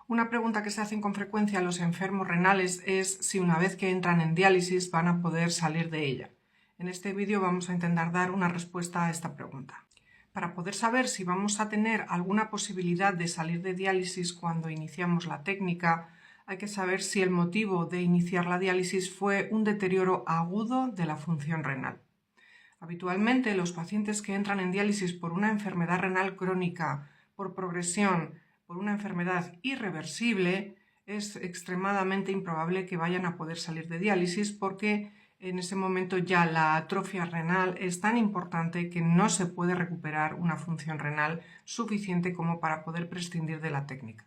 Una pregunta que se hacen con frecuencia los enfermos renales es si una vez que entran en diálisis van a poder salir de ella. En este vídeo vamos a intentar dar una respuesta a esta pregunta. Para poder saber si vamos a tener alguna posibilidad de salir de diálisis cuando iniciamos la técnica, hay que saber si el motivo de iniciar la diálisis fue un deterioro agudo de la función renal. Habitualmente, los pacientes que entran en diálisis por una enfermedad renal crónica, por progresión, por una enfermedad irreversible, es extremadamente improbable que vayan a poder salir de diálisis porque en ese momento ya la atrofia renal es tan importante que no se puede recuperar una función renal suficiente como para poder prescindir de la técnica.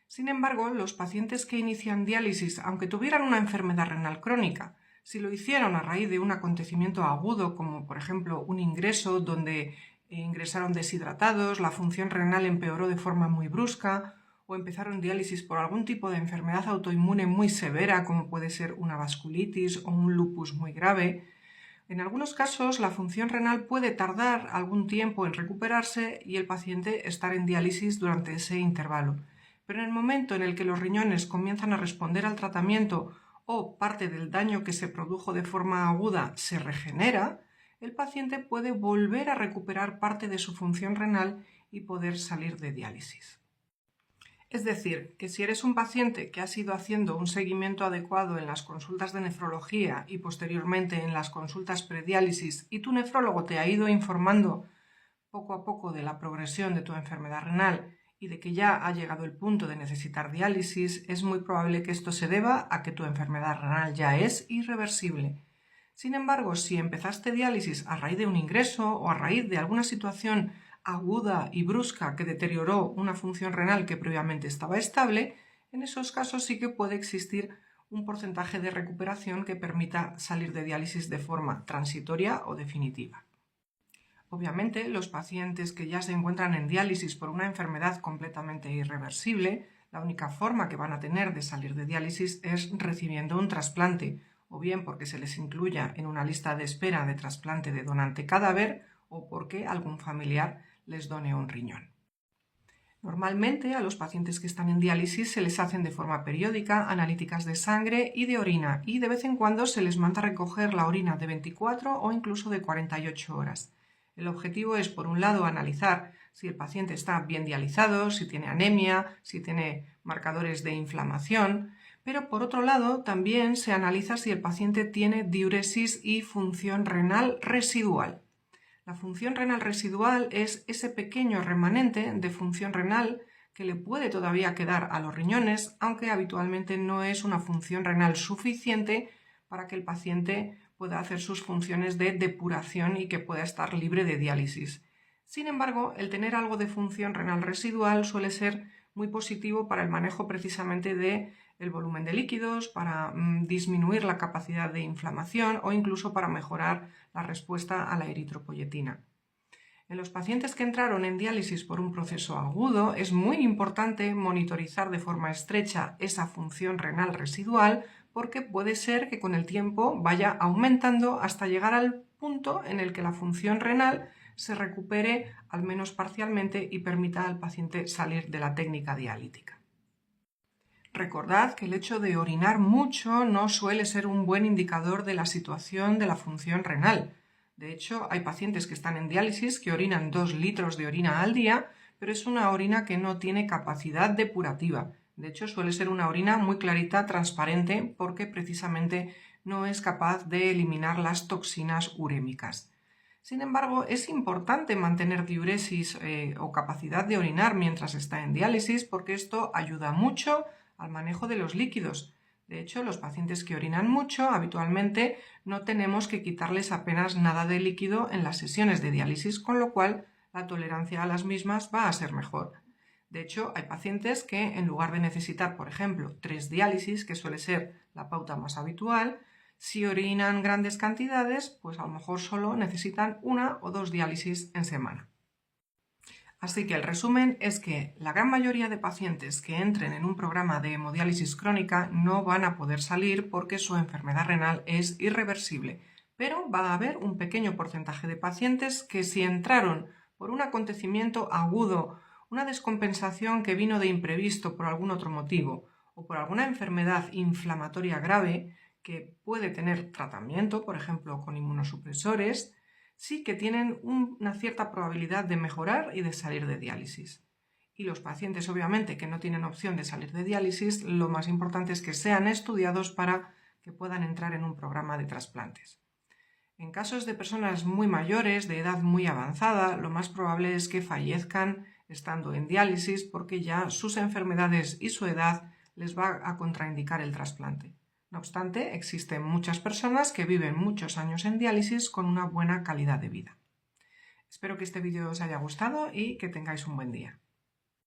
Sin embargo, los pacientes que inician diálisis, aunque tuvieran una enfermedad renal crónica, si lo hicieron a raíz de un acontecimiento agudo, como por ejemplo un ingreso donde ingresaron deshidratados, la función renal empeoró de forma muy brusca, o empezaron diálisis por algún tipo de enfermedad autoinmune muy severa, como puede ser una vasculitis o un lupus muy grave, en algunos casos la función renal puede tardar algún tiempo en recuperarse y el paciente estar en diálisis durante ese intervalo. Pero en el momento en el que los riñones comienzan a responder al tratamiento o parte del daño que se produjo de forma aguda se regenera, el paciente puede volver a recuperar parte de su función renal y poder salir de diálisis. Es decir, que si eres un paciente que has ido haciendo un seguimiento adecuado en las consultas de nefrología y posteriormente en las consultas prediálisis y tu nefrólogo te ha ido informando poco a poco de la progresión de tu enfermedad renal y de que ya ha llegado el punto de necesitar diálisis, es muy probable que esto se deba a que tu enfermedad renal ya es irreversible. Sin embargo, si empezaste diálisis a raíz de un ingreso o a raíz de alguna situación aguda y brusca que deterioró una función renal que previamente estaba estable, en esos casos sí que puede existir un porcentaje de recuperación que permita salir de diálisis de forma transitoria o definitiva. Obviamente, los pacientes que ya se encuentran en diálisis por una enfermedad completamente irreversible, la única forma que van a tener de salir de diálisis es recibiendo un trasplante, o bien porque se les incluya en una lista de espera de trasplante de donante cadáver o porque algún familiar les done un riñón. Normalmente a los pacientes que están en diálisis se les hacen de forma periódica analíticas de sangre y de orina y de vez en cuando se les manda a recoger la orina de 24 o incluso de 48 horas. El objetivo es, por un lado, analizar si el paciente está bien dializado, si tiene anemia, si tiene marcadores de inflamación, pero por otro lado también se analiza si el paciente tiene diuresis y función renal residual. La función renal residual es ese pequeño remanente de función renal que le puede todavía quedar a los riñones, aunque habitualmente no es una función renal suficiente para que el paciente pueda hacer sus funciones de depuración y que pueda estar libre de diálisis. Sin embargo, el tener algo de función renal residual suele ser muy positivo para el manejo precisamente del volumen de líquidos, para disminuir la capacidad de inflamación o incluso para mejorar la respuesta a la eritropoyetina. En los pacientes que entraron en diálisis por un proceso agudo es muy importante monitorizar de forma estrecha esa función renal residual porque puede ser que con el tiempo vaya aumentando hasta llegar al punto en el que la función renal se recupere al menos parcialmente y permita al paciente salir de la técnica dialítica. Recordad que el hecho de orinar mucho no suele ser un buen indicador de la situación de la función renal. De hecho, hay pacientes que están en diálisis que orinan 2 litros de orina al día, pero es una orina que no tiene capacidad depurativa. De hecho, suele ser una orina muy clarita, transparente, porque precisamente no es capaz de eliminar las toxinas urémicas. Sin embargo, es importante mantener diuresis o capacidad de orinar mientras está en diálisis porque esto ayuda mucho al manejo de los líquidos. De hecho, los pacientes que orinan mucho habitualmente no tenemos que quitarles apenas nada de líquido en las sesiones de diálisis, con lo cual la tolerancia a las mismas va a ser mejor. De hecho, hay pacientes que en lugar de necesitar, por ejemplo, 3 diálisis, que suele ser la pauta más habitual, si orinan grandes cantidades, pues a lo mejor solo necesitan 1 o 2 diálisis en semana. Así que el resumen es que la gran mayoría de pacientes que entren en un programa de hemodiálisis crónica no van a poder salir porque su enfermedad renal es irreversible, pero va a haber un pequeño porcentaje de pacientes que si entraron por un acontecimiento agudo una descompensación que vino de imprevisto por algún otro motivo o por alguna enfermedad inflamatoria grave que puede tener tratamiento, por ejemplo con inmunosupresores, sí que tienen una cierta probabilidad de mejorar y de salir de diálisis. Y los pacientes, obviamente, que no tienen opción de salir de diálisis, lo más importante es que sean estudiados para que puedan entrar en un programa de trasplantes. En casos de personas muy mayores, de edad muy avanzada, lo más probable es que fallezcan estando en diálisis porque ya sus enfermedades y su edad les va a contraindicar el trasplante. No obstante, existen muchas personas que viven muchos años en diálisis con una buena calidad de vida. Espero que este vídeo os haya gustado y que tengáis un buen día.